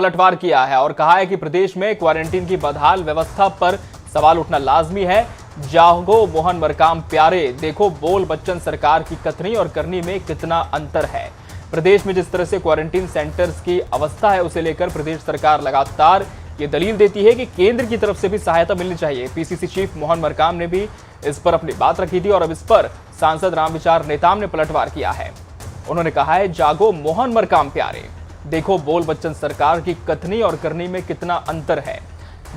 पलटवार किया है और कहा है कि प्रदेश में क्वारंटीन की बदहाल व्यवस्था पर सवाल उठना लाजमी है। जागो मोहन मरकाम प्यारे, देखो बोल बच्चन सरकार की कथनी और करनी में कितना अंतर है। प्रदेश में जिस तरह से क्वारंटीन सेंटर्स की अवस्था है उसे लेकर प्रदेश सरकार लगातार ये दलील देती है कि केंद्र की तरफ से भी सहायता मिलनी चाहिए। पीसीसी चीफ मोहन मरकाम ने भी इस पर अपनी बात रखी थी और अब इस पर सांसद रामविचार नेताम ने पलटवार किया है। उन्होंने कहा है, जागो मोहन मरकाम प्यारे, देखो बोल बच्चन सरकार की कथनी और करनी में कितना अंतर है।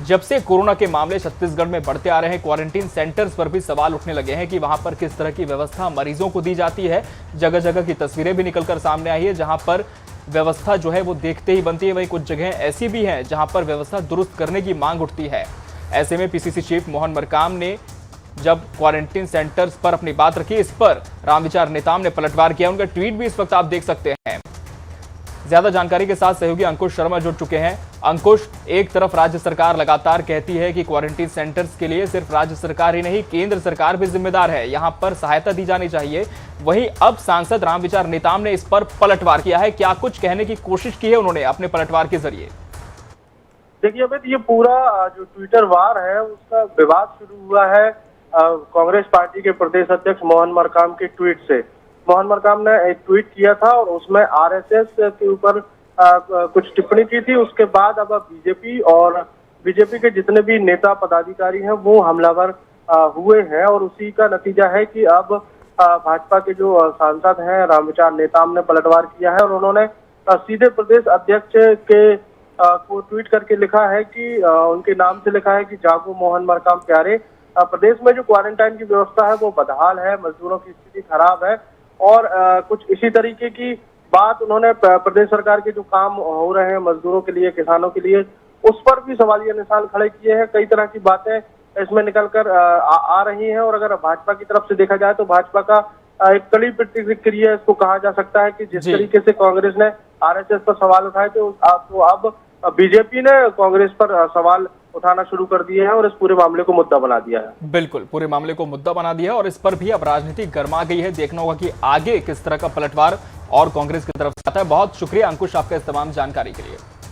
जब से कोरोना के मामले छत्तीसगढ़ में बढ़ते आ रहे हैं, क्वारंटीन सेंटर्स पर भी सवाल उठने लगे हैं कि वहां पर किस तरह की व्यवस्था मरीजों को दी जाती है। जगह जगह की तस्वीरें भी निकलकर सामने आई है जहां पर व्यवस्था जो है वो देखते ही बनती है। वहीं कुछ जगह ऐसी भी हैं जहां पर व्यवस्था दुरुस्त करने की मांग उठती है। ऐसे में पीसीसी चीफ मोहन मरकाम ने जब क्वारंटीन सेंटर्स पर अपनी बात रखी, इस पर रामविचार नेताम ने पलटवार किया। उनका ट्वीट भी इस वक्त आप देख सकते हैं। ज्यादा जानकारी के साथ सहयोगी अंकुश शर्मा जुड़ चुके हैं। अंकुश, एक तरफ राज्य सरकार लगातार कहती है कि क्वारंटीन सेंटर्स के लिए सिर्फ राज्य सरकार ही नहीं, केंद्र सरकार भी जिम्मेदार है, यहां पर सहायता दी जानी चाहिए। वहीं अब सांसद रामविचार नेताम ने इस पर पलटवार किया है। क्या कुछ कहने की कोशिश की है उन्होंने अपने पलटवार के जरिए? देखिए अमित, ये पूरा जो ट्विटर वार है उसका विवाद शुरू हुआ है कांग्रेस पार्टी के प्रदेश अध्यक्ष मोहन मरकाम के ट्वीट से। मोहन मरकाम ने एक ट्वीट किया था और उसमें आरएसएस के ऊपर कुछ टिप्पणी की थी। उसके बाद अब बीजेपी के जितने भी नेता पदाधिकारी हैं वो हमलावर हुए हैं और उसी का नतीजा है कि अब भाजपा के जो सांसद हैं रामविचार नेताम ने पलटवार किया है और उन्होंने सीधे प्रदेश अध्यक्ष के को ट्वीट करके लिखा है कि उनके नाम से लिखा है कि जागो मोहन मरकाम प्यारे, प्रदेश में जो क्वारंटाइन की व्यवस्था है वो बदहाल है, मजदूरों की स्थिति खराब है और कुछ इसी तरीके की बात उन्होंने प्रदेश सरकार के जो काम हो रहे हैं मजदूरों के लिए, किसानों के लिए, उस पर भी सवालिया निशान खड़े किए हैं। कई तरह की बातें इसमें निकल कर आ रही हैं और अगर भाजपा की तरफ से देखा जाए तो भाजपा का एक कड़ी प्रतिक्रिया इसको कहा जा सकता है कि जिस तरीके से कांग्रेस ने आरएसएस पर सवाल उठाए तो अब बीजेपी ने कांग्रेस पर सवाल उठाना शुरू कर दिए हैं और इस पूरे मामले को मुद्दा बना दिया है। बिल्कुल, पूरे मामले को मुद्दा बना दिया है और इस पर भी अब राजनीति गर्मा गई है। देखना होगा कि आगे किस तरह का पलटवार और कांग्रेस की तरफ से आता है। बहुत शुक्रिया अंकुश आपका इस तमाम जानकारी के लिए।